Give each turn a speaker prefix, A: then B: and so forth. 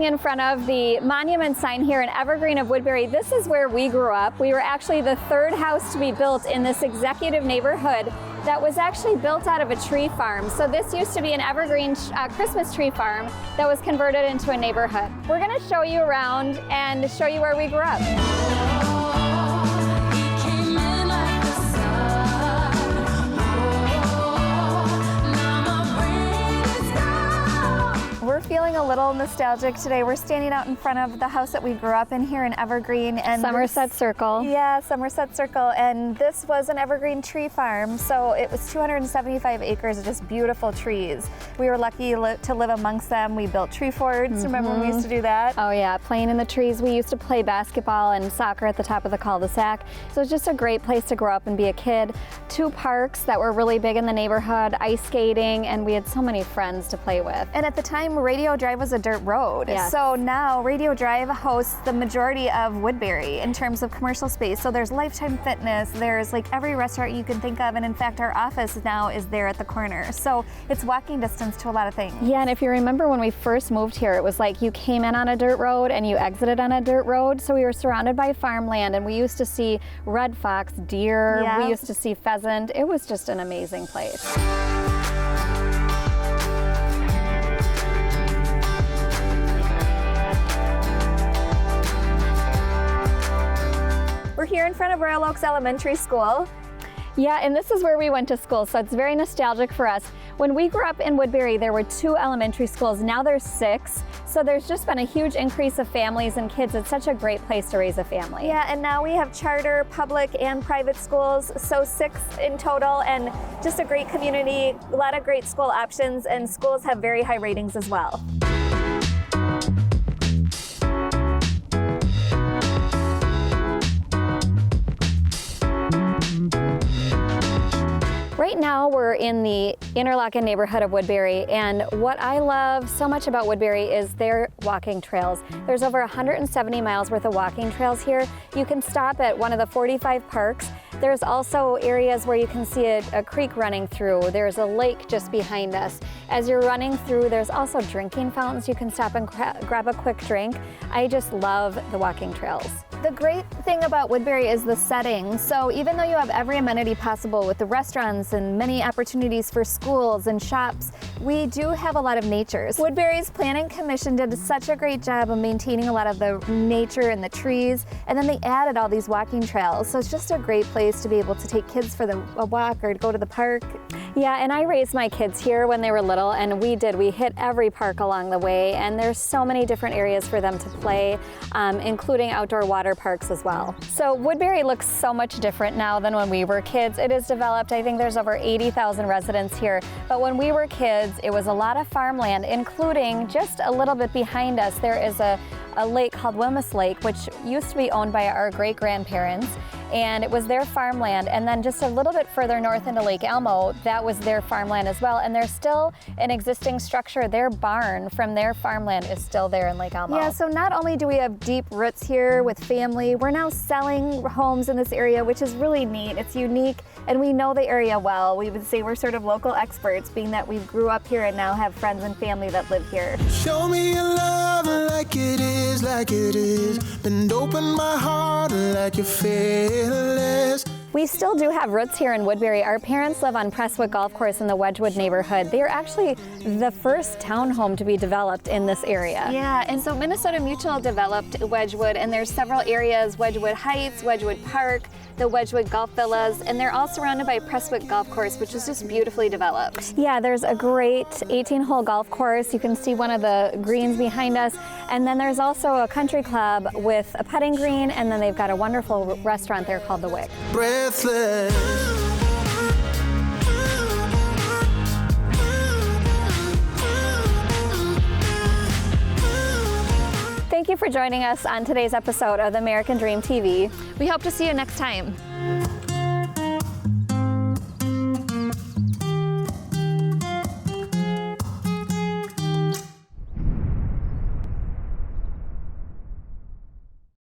A: in front of the monument sign here in Evergreen of Woodbury. This is where we grew up. We were actually the third house to be built in this executive neighborhood that was actually built out of a tree farm. So this used to be an Evergreen Christmas tree farm that was converted into a neighborhood. We're gonna show you around and show you where we grew up. We're feeling a little nostalgic today. We're standing out in front of the house that we grew up in here in Evergreen. And Somerset Circle. Yeah, Somerset Circle. And this was an Evergreen tree farm. So it was 275 acres of just beautiful trees. We were lucky to live amongst them. We built tree forts. Remember when we used to do that? Oh yeah, playing in the trees. We used to play basketball and soccer at the top of the cul-de-sac. So it's just a great place to grow up and be a kid. 2 parks that were really big in the neighborhood, ice skating, and we had so many friends to play with. And at the time, Radio Drive was a dirt road. Yes. So now Radio Drive hosts the majority of Woodbury in terms of commercial space. So there's Lifetime Fitness, there's like every restaurant you can think of, and in fact our office now is there at the corner. So it's walking distance to a lot of things. Yeah, and if you remember when we first moved here, it was like you came in on a dirt road and you exited on a dirt road. So we were surrounded by farmland and we used to see red fox, deer, we used to see pheasant. It was just an amazing place. We're here in front of Royal Oaks Elementary School. Yeah, and this is where we went to school, so it's very nostalgic for us. When we grew up in Woodbury, there were 2 elementary schools. Now there's 6, so there's just been a huge increase of families and kids. It's such a great place to raise a family. Yeah, and now we have charter, public, and private schools, so 6 in total, and just a great community, a lot of great school options, and schools have very high ratings as well. Right now we're in the Interlochen neighborhood of Woodbury, and what I love so much about Woodbury is their walking trails. There's over 170 miles worth of walking trails here. You can stop at one of the 45 parks. There's also areas where you can see a creek running through. There's a lake just behind us. As you're running through, there's also drinking fountains. You can stop and grab a quick drink. I just love the walking trails. The great thing about Woodbury is the setting. So even though you have every amenity possible with the restaurants and many opportunities for schools and shops, we do have a lot of nature. Woodbury's Planning Commission did such a great job of maintaining a lot of the nature and the trees, and then they added all these walking trails. So it's just a great place to be able to take kids for a walk or to go to the park. Yeah, and I raised my kids here when they were little, and we hit every park along the way, and there's so many different areas for them to play, including outdoor water parks as well. So Woodbury looks so much different now than when we were kids. It is developed. I think there's over 80,000 residents here, but when we were kids, it was a lot of farmland, including just a little bit behind us, there is a lake called Wilmus Lake, which used to be owned by our great-grandparents, and it was their farmland. And then just a little bit further north into Lake Elmo, that was their farmland as well. And there's still an existing structure. Their barn from their farmland is still there in Lake Elmo. Yeah, so not only do we have deep roots here with family, we're now selling homes in this area, which is really neat. It's unique, and we know the area well. We would say we're sort of local experts, being that we grew up here and now have friends and family that live here.
B: Show me your love like it is, like it is. Bend open my heart like you're fearless.
A: We still do have roots here in Woodbury. Our parents live on Presswood Golf Course in the Wedgwood neighborhood. They are actually the first townhome to be developed in this area. Yeah, and so Minnesota Mutual developed Wedgwood, and there's several areas, Wedgwood Heights, Wedgwood Park, the Wedgwood Golf Villas, and they're all surrounded by Presswood Golf Course, which is just beautifully developed. Yeah, there's a great 18-hole golf course. You can see one of the greens behind us, and then there's also a country club with a putting green, and then they've got a wonderful restaurant there called The Wick.
B: Breathless.
A: Thank you for joining us on today's episode of the American Dream TV. We hope to see you next time.